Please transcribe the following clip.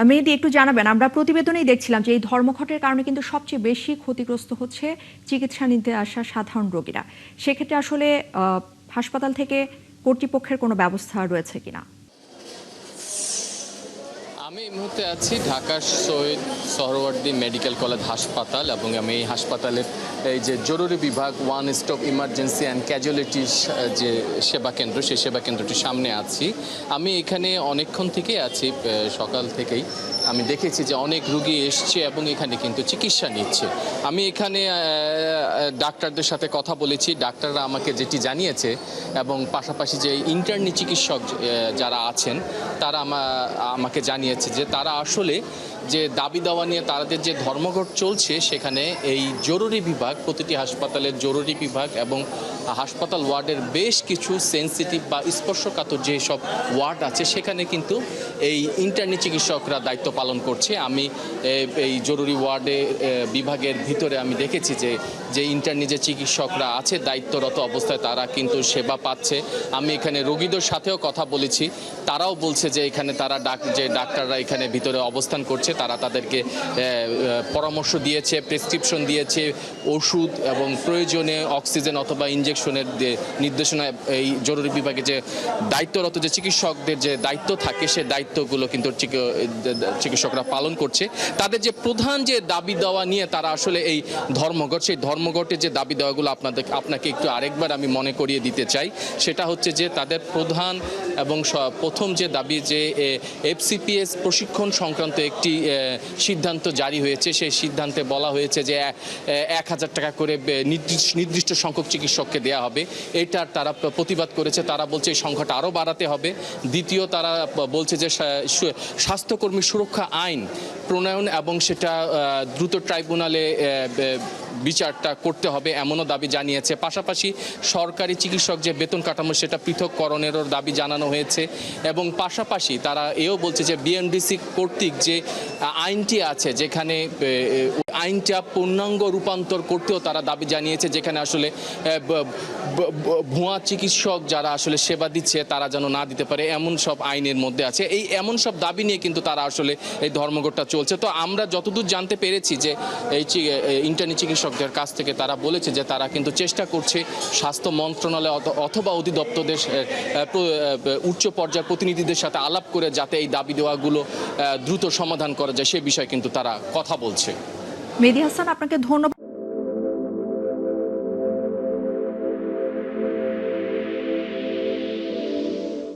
মেহেদী, একটু জানাবেন, আমরা প্রতিবেদনেই দেখছিলাম যে এই ধর্মঘটের কারণে কিন্তু সবচেয়ে বেশি ক্ষতিগ্রস্ত হচ্ছে চিকিৎসা নিতে আসা সাধারণ রোগীরা। সেক্ষেত্রে আসলে হাসপাতাল থেকে কর্তৃপক্ষের কোনো ব্যবস্থা রয়েছে কিনা? আমি এই মুহূর্তে আছি ঢাকা শহীদ সোহরাওয়ার্দী মেডিকেল কলেজ হাসপাতাল এবং আমি এই হাসপাতালের এই যে জরুরি বিভাগ one stop emergency and casualty যে সেবা কেন্দ্র, সেই সেবা কেন্দ্রটির সামনে আছি। আমি এখানে অনেকক্ষণ থেকেই আছি, সকাল থেকেই আমি দেখেছি যে অনেক রুগী এসছে এবং এখানে কিন্তু চিকিৎসা নিচ্ছে। আমি এখানে ডাক্তারদের সাথে কথা বলেছি, ডাক্তাররা আমাকে যেটি জানিয়েছে এবং পাশাপাশি যে ইন্টার্নি চিকিৎসক যারা আছেন তারা আমাকে জানিয়েছে যে তারা আসলে যে দাবি দাওয়া নিয়ে তাদের যে ধর্মঘট চলছে সেখানে এই জরুরি বিভাগ, প্রতিটি হাসপাতালের জরুরি বিভাগ এবং হাসপাতাল ওয়ার্ডের বেশ কিছু সেন্সিটিভ বা স্পর্শকাতর যেসব ওয়ার্ড আছে সেখানে কিন্তু এই ইন্টার্নি চিকিৎসকরা দায়িত্ব পালন করছে। আমি এই জরুরি ওয়ার্ডে বিভাগের ভিতরে আমি দেখেছি যে ইন্টার্নি যে চিকিৎসকরা আছে দায়িত্বরত অবস্থায় তারা কিন্তু সেবা পাচ্ছে। আমি এখানে রোগীদের সাথেও কথা বলেছি, তারাও বলছে যে এখানে তারা যে ডাক্তাররা এখানে ভিতরে অবস্থান করছে তারা তাদেরকে পরামর্শ দিয়েছে, প্রেসক্রিপশন দিয়েছে, ওষুধ এবং প্রয়োজনে অক্সিজেন অথবা ইনজেকশনের নির্দেশনা এই জরুরি বিভাগে যে দায়িত্বরত যে চিকিৎসকদের যে দায়িত্ব থাকে সে দায়িত্বগুলো কিন্তু চিকিৎসকরা পালন করছে। তাদের যে প্রধান যে দাবি দেওয়া নিয়ে তারা আসলে এই ধর্মঘট, সেই ধর্মঘটের যে দাবি দেওয়াগুলো আপনাকে একটু আরেকবার আমি মনে করিয়ে দিতে চাই। সেটা হচ্ছে যে তাদের প্রধান এবং প্রথম যে দাবি যে এফসিপিএস প্রশিক্ষণ সংক্রান্ত একটি সিদ্ধান্ত জারি হয়েছে, সেই সিদ্ধান্তে বলা হয়েছে যে 1000 টাকা করে নির্দিষ্ট সংখ্যক চিকিৎসককে দেওয়া হবে। এটার তারা প্রতিবাদ করেছে, তারা বলছে এই সংখ্যাটা আরও বাড়াতে হবে। দ্বিতীয় তারা বলছে যে স্বাস্থ্যকর্মী সুরক্ষা আইন প্রণয়ন এবং সেটা দ্রুত ট্রাইব্যুনালে বিচারটা করতে হবে এমনও দাবি জানিয়েছে। পাশাপাশি সরকারি চিকিৎসক যে বেতন কাঠামো সেটা পৃথককরণেরও দাবি জানানো হয়েছে এবং পাশাপাশি তারা এও বলছে যে বিএমডিসি কর্তৃক যে আইনটি আছে যেখানে আইনটা পূর্ণাঙ্গ রূপান্তর করতেও তারা দাবি জানিয়েছে, যেখানে আসলে ভুয়া চিকিৎসক যারা আসলে সেবা দিচ্ছে তারা যেন না দিতে পারে এমন সব আইনের মধ্যে আছে। এই এমন সব দাবি নিয়ে কিন্তু তারা আসলে এই ধর্মঘটটা চলছে। তো আমরা যতদূর জানতে পেরেছি যে এই ইন্টার্নি চিকিৎসকদের কাছ থেকে তারা বলেছে যে তারা কিন্তু চেষ্টা করছে স্বাস্থ্য মন্ত্রণালয় অথবা অধিদপ্তরদের উচ্চ পর্যায়ের প্রতিনিধিদের সাথে আলাপ করে যাতে এই দাবি দেওয়াগুলো দ্রুত সমাধান করা যায় সে বিষয়ে কিন্তু তারা কথা বলছে। মেহেদী হাসান, আপনাকে ধন্যবাদ।